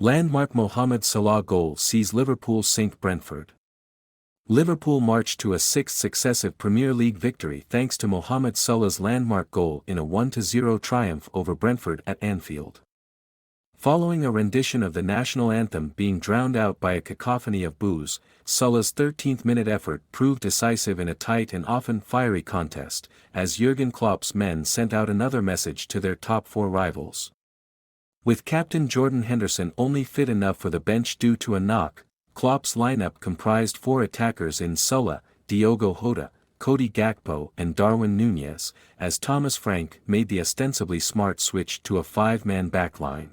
Landmark Mohamed Salah goal sees Liverpool sink Brentford. Liverpool marched to a sixth successive Premier League victory thanks to Mohamed Salah's landmark goal in a 1-0 triumph over Brentford at Anfield. Following a rendition of the national anthem being drowned out by a cacophony of boos, Salah's 13th-minute effort proved decisive in a tight and often fiery contest, as Juergen Klopp's men sent out another message to their top four rivals. With captain Jordan Henderson only fit enough for the bench due to a knock, Klopp's lineup comprised four attackers in Salah, Diogo, Jota, Cody, Gakpo and Darwin Nunez, as Thomas Frank made the ostensibly smart switch to a five-man backline.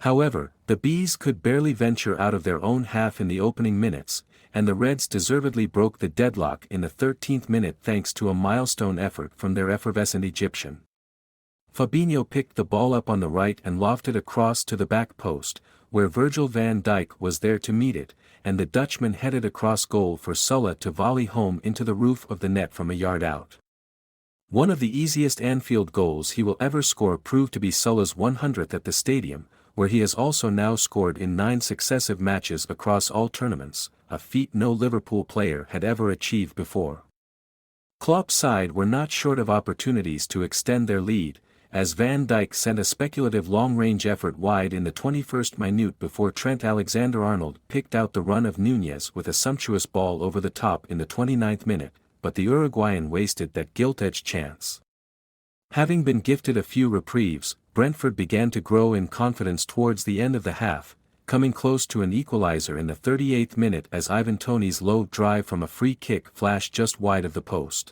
However, the Bees could barely venture out of their own half in the opening minutes, and the Reds deservedly broke the deadlock in the 13th minute thanks to a milestone effort from their effervescent Egyptian. Fabinho picked the ball up on the right and lofted across to the back post, where Virgil van Dijk was there to meet it, and the Dutchman headed across goal for Salah to volley home into the roof of the net from a yard out. One of the easiest Anfield goals he will ever score proved to be Salah's 100th at the stadium, where he has also now scored in 9 successive matches across all tournaments, a feat no Liverpool player had ever achieved before. Klopp's side were not short of opportunities to extend their lead, as Van Dijk sent a speculative long-range effort wide in the 21st minute before Trent Alexander-Arnold picked out the run of Nunez with a sumptuous ball over the top in the 29th minute, but the Uruguayan wasted that gilt-edged chance. Having been gifted a few reprieves, Brentford began to grow in confidence towards the end of the half, coming close to an equalizer in the 38th minute as Ivan Toney's low drive from a free kick flashed just wide of the post.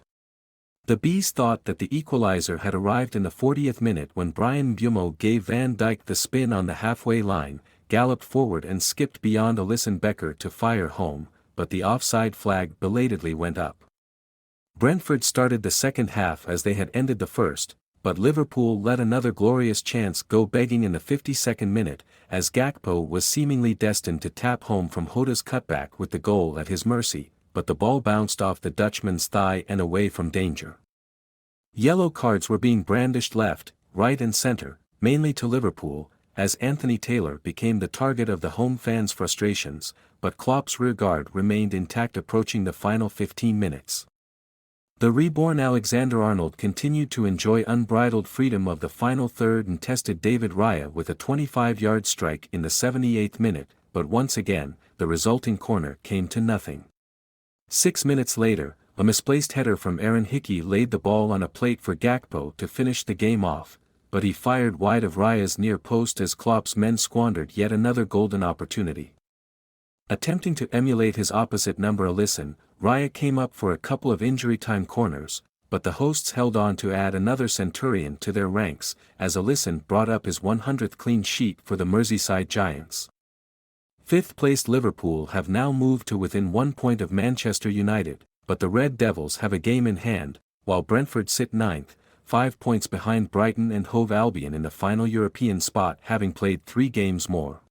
The Bees thought that the equalizer had arrived in the 40th minute when Bryan Mbeumo gave Van Dijk the spin on the halfway line, galloped forward and skipped beyond Alisson Becker to fire home, but the offside flag belatedly went up. Brentford started the second half as they had ended the first, but Liverpool let another glorious chance go begging in the 52nd minute, as Gakpo was seemingly destined to tap home from Jota's cutback with the goal at his mercy, but the ball bounced off the Dutchman's thigh and away from danger. Yellow cards were being brandished left, right and centre, mainly to Liverpool, as Anthony Taylor became the target of the home fans' frustrations, but Klopp's rearguard remained intact approaching the final 15 minutes. The reborn Alexander-Arnold continued to enjoy unbridled freedom of the final third and tested David Raya with a 25-yard strike in the 78th minute, but once again, the resulting corner came to nothing. 6 minutes later, a misplaced header from Aaron Hickey laid the ball on a plate for Gakpo to finish the game off, but he fired wide of Raya's near post as Klopp's men squandered yet another golden opportunity. Attempting to emulate his opposite number Alisson, Raya came up for a couple of injury-time corners, but the hosts held on to add another centurion to their ranks, as Alisson brought up his 100th clean sheet for the Merseyside Giants. Fifth-placed Liverpool have now moved to within 1 point of Manchester United, but the Red Devils have a game in hand, while Brentford sit ninth, 5 points behind Brighton and Hove Albion in the final European spot having played 3 games more.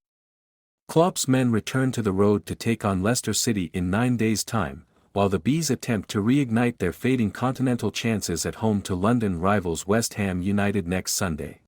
Klopp's men return to the road to take on Leicester City in 9 days' time, while the Bees attempt to reignite their fading continental chances at home to London rivals West Ham United next Sunday.